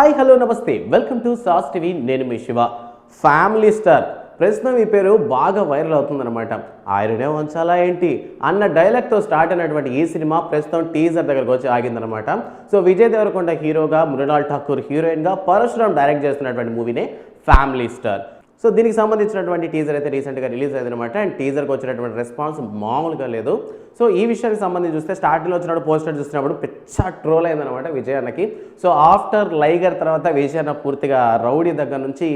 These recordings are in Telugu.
హాయ్ హలో నమస్తే వెల్కమ్ టు సాస్ టీవీ నేను మీ శివ. ఫ్యామిలీ స్టార్ ప్రస్తుతం ఈ పేరు బాగా వైరల్ అవుతుందన్నమాట. ఆయననే వంచాలా ఏంటి అన్న డైలాగ్తో స్టార్ట్ అయినటువంటి ఈ సినిమా ప్రస్తుతం టీజర్ దగ్గరకు వచ్చి ఆగిందనమాట. సో విజయ్ దేవరకొండ హీరోగా, మృణాల్ ఠాకూర్ హీరోయిన్గా, పరశురామ్ డైరెక్ట్ చేస్తున్నటువంటి మూవీనే ఫ్యామిలీ స్టార్. సో దీనికి సంబంధించినటువంటి టీజర్ అయితే రీసెంట్గా రిలీజ్ అయిందనమాట. అండ్ టీజర్కి వచ్చినటువంటి రెస్పాన్స్ మామూలుగా లేదు. సో ఈ విషయానికి సంబంధించి చూస్తే స్టార్టింగ్లో వచ్చినప్పుడు పోస్టర్ చూసినప్పుడు పిచ్చ ట్రోల్ అయిందనమాట విజయ్ అన్నకి. సో ఆఫ్టర్ లైగర్ తర్వాత విజయ్ అన్న పూర్తిగా రౌడీ దగ్గర నుంచి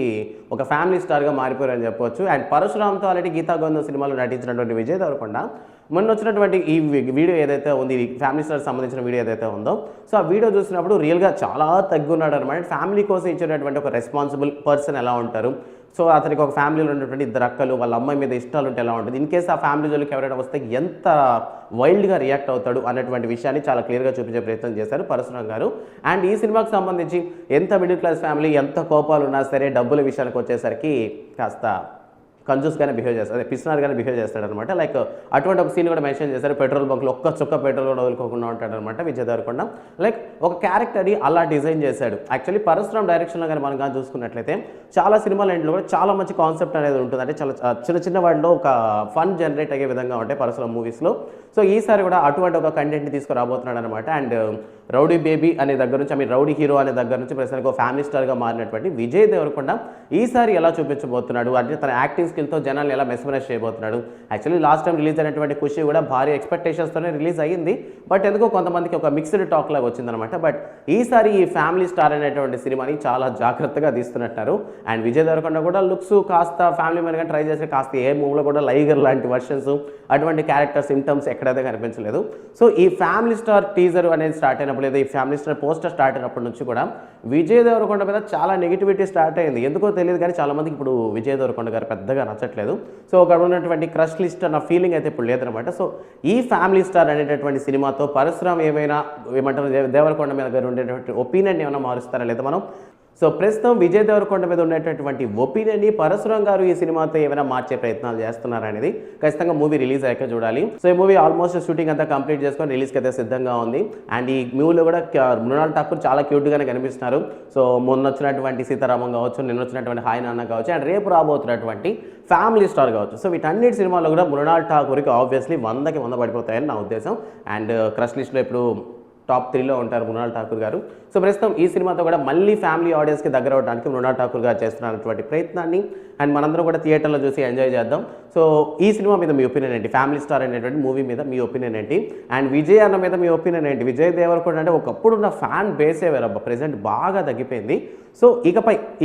ఒక ఫ్యామిలీ స్టార్గా మారిపోయారని చెప్పొచ్చు. అండ్ పరశురామ్తో ఆల్రెడీ గీతా గోవిందం సినిమాలో నటించినటువంటి విజయ్ దేవరకొండ మొన్న వచ్చినటువంటి ఈ వీడియో ఏదైతే ఉంది, ఫ్యామిలీ స్టార్ సంబంధించిన వీడియో ఏదైతే ఉందో, సో ఆ వీడియో చూసినప్పుడు రియల్గా చాలా తగ్గున్నాడు అనమాట. ఫ్యామిలీ కోసం ఇచ్చినటువంటి ఒక రెస్పాన్సిబుల్ పర్సన్ ఎలా ఉంటారు, సో అతనికి ఒక ఫ్యామిలీలో ఉన్నటువంటి ఇద్దరు అక్కలు, వాళ్ళ అమ్మాయి మీద ఇష్టాలు ఉంటే ఎలా ఉంటుంది, ఇన్ కేసు ఆ ఫ్యామిలీ జోలికి ఎవరైనా వస్తే ఎంత వైల్డ్గా రియాక్ట్ అవుతాడు అన్నటువంటి విషయాన్ని చాలా క్లియర్గా చూపించే ప్రయత్నం చేశారు పరశురామ్ గారు. అండ్ ఈ సినిమాకి సంబంధించి ఎంత మిడిల్ క్లాస్ ఫ్యామిలీ, ఎంత కోపాలు ఉన్నా సరే డబ్బుల విషయానికి వచ్చేసరికి కాస్త కంజూస్గానే బిహేవ్ చేస్తాడు, పిసినార్గానే బిహేవ్ చేస్తాడనమాట. లైక్ అటువంటి ఒక సీన్ కూడా మెన్షన్ చేశారు. పెట్రోల్ బంక్లో ఒక్క చుక్క పెట్రోల్ కూడా వదులుకోకుండా ఉంటాడనమాట విజయ్ దేవరకొండ. లైక్ ఒక క్యారెక్టర్ని అలా డిజైన్ చేశాడు. యాక్చువల్లీ పరశురామ్ డైరెక్షన్లో కానీ మనం కానీ చూసుకున్నట్లయితే చాలా సినిమాల ఇంట్లో కూడా చాలా మంచి కాన్సెప్ట్ అనేది ఉంటుంది. అంటే చాలా చిన్న చిన్న వాటిలో ఒక ఫన్ జనరేట్ అయ్యే విధంగా ఉంటాయి పరశురామ్ మూవీస్లో. సో ఈసారి కూడా అటువంటి ఒక కంటెంట్ని తీసుకురాబోతున్నాడు అనమాట. అండ్ రౌడీ బేబీ అనే దగ్గర నుంచి, రౌడీ హీరో అనే దగ్గర నుంచి ప్రస్తుతానికి ఒక ఫ్యామిలీ స్టార్గా మారినటువంటి విజయ్ దేవరకొండ ఈసారి ఎలా చూపించబోతున్నాడు అంటే తన యాక్టింగ్ స్కిల్తో జనాలు ఎలా మెస్మరైజ్ చేయబోతున్నాడు. యాక్చువల్లీ లాస్ట్ టైం రిలీజ్ అయినటువంటి ఖుషి కూడా భారీ ఎక్స్పెక్టేషన్స్తోనే రిలీజ్ అయ్యింది. బట్ ఎందుకో కొంతమందికి ఒక మిక్స్డ్ టాక్ లాగా వచ్చిందనమాట. బట్ ఈసారి ఈ ఫ్యామిలీ స్టార్ అనేటువంటి సినిమాని చాలా జాగ్రత్తగా తీస్తున్నట్టారు. అండ్ విజయ్ దేవరకొండ కూడా లుక్స్ కాస్త ఫ్యామిలీ మ్యాన్గా ట్రై చేసి కాస్త ఏ మూవీలో కూడా లైగర్ లాంటి వర్షన్స్ అటువంటి క్యారెక్టర్ సిమ్టమ్స్ ఎక్కడైతే కనిపించలేదు. సో ఈ ఫ్యామిలీ స్టార్ టీజర్ అనేది స్టార్ట్ అయినప్పుడు, లేదా ఈ ఫ్యామిలీ స్టార్ పోస్టర్ స్టార్ట్ అయినప్పటి నుంచి కూడా విజయ్ దేవరకొండ మీద చాలా నెగిటివిటీ స్టార్ట్ అయింది. ఎందుకో తెలియదు కానీ చాలా మందికి ఇప్పుడు విజయ్ దేవరకొండ గారు పెద్దగా నచ్చట్లేదు. సో అక్కడ ఉన్నటువంటి క్రష్ లిస్ట్ అన్న ఫీలింగ్ అయితే ఇప్పుడు లేదనమాట. సో ఈ ఫ్యామిలీ స్టార్ అనేటటువంటి సినిమాతో పరశురామ్ ఏమంటారు దేవరకొండ మీద గారు ఉండేటువంటి ఒపీనియన్ ఏమైనా మారుస్తారా లేదా మనం. సో ప్రస్తుతం విజయ్ దేవరకొండ మీద ఉండేటటువంటి ఒపీనియన్ని పరశురామ్ గారు ఈ సినిమాతో ఏమైనా మార్చే ప్రయత్నాలు చేస్తున్నారనేది ఖచ్చితంగా మూవీ రిలీజ్ అయ్యాక చూడాలి. సో ఈ మూవీ ఆల్మోస్ట్ షూటింగ్ అంతా కంప్లీట్ చేసుకొని రిలీజ్కి అయితే సిద్ధంగా ఉంది. అండ్ ఈ మూవీలో కూడా మృణాల్ ఠాకూర్ చాలా క్యూట్గానే కనిపిస్తున్నారు. సో మొన్న వచ్చినటువంటి సీతారామం కావచ్చు, నిన్న వచ్చినటువంటి హాయ్ నాన్న కావచ్చు, అండ్ రేపు రాబోతున్నటువంటి ఫ్యామిలీ స్టార్ కావచ్చు. సో వీటన్నిటి సినిమాల్లో కూడా మృణాల్ ఠాకూర్కి ఆబ్వియస్లీ 100కి 100 పడిపోతాయని నా ఉద్దేశం. అండ్ క్రష్ లిస్ట్లో ఇప్పుడు టాప్ 3లో ఉంటారు మృణాల్ ఠాకూర్ గారు. సో ప్రస్తుతం ఈ సినిమాతో కూడా మళ్ళీ ఫ్యామిలీ ఆడియన్స్కి దగ్గర అవడానికి మృణాల్ ఠాకూర్ గారు చేస్తున్నటువంటి ప్రయత్నాన్ని అండ్ మనందరం కూడా థియేటర్లో చూసి ఎంజాయ్ చేద్దాం. సో ఈ సినిమా మీద మీ ఒపీనియన్ ఏంటి? ఫ్యామిలీ స్టార్ అనేటువంటి మూవీ మీద మీ ఒపీనియన్ ఏంటి? అండ్ విజయ్ అన్న మీద మీ ఒపీనియన్ ఏంటి? విజయ్ దేవరకొండ అంటే ఒకప్పుడు ఉన్న ఫ్యాన్ బేసే వేరబ్బా, ప్రెజెంట్ బాగా తగ్గిపోయింది. సో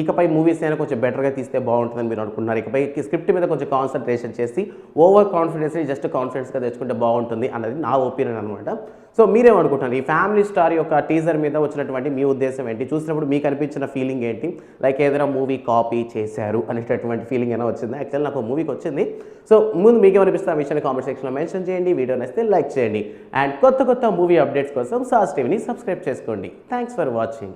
ఇకపై మూవీస్ అయినా కొంచెం బెటర్గా తీస్తే బాగుంటుందని మీరు అనుకుంటున్నారు. ఇకపై స్క్రిప్ట్ మీద కొంచెం కాన్సన్ట్రేషన్ చేసి ఓవర్ కాన్ఫిడెన్స్ని జస్ట్ కాన్ఫిడెన్స్గా తెచ్చుకుంటే బాగుంటుంది అన్నది నా ఒపీనియన్ అనమాట. సో మీరేమనుకుంటున్నారు? ఈ ఫ్యామిలీ స్టార్ యొక్క టీజర్ మీద వచ్చినటువంటి మీ ఉద్దేశం ఏంటి? చూసినప్పుడు మీకు అనిపించిన ఫీలింగ్ ఏంటి? లైక్ ఏదైనా మూవీ కాపీ చేశారు అనేటటువంటి ఫీలింగ్ ఏమైనా వచ్చింది? యాక్చువల్లీ నాకు మూవీకి వచ్చింది. సో ముందు మీకేమనిపిస్తే ఆ విషయాన్ని కామెంట్ సెక్షన్లో మెన్షన్ చేయండి. వీడియో నచ్చితే లైక్ చేయండి. అండ్ కొత్త మూవీ అప్డేట్స్ కోసం సాస్ టీవీని సబ్స్క్రైబ్ చేసుకోండి. Thanks for watching.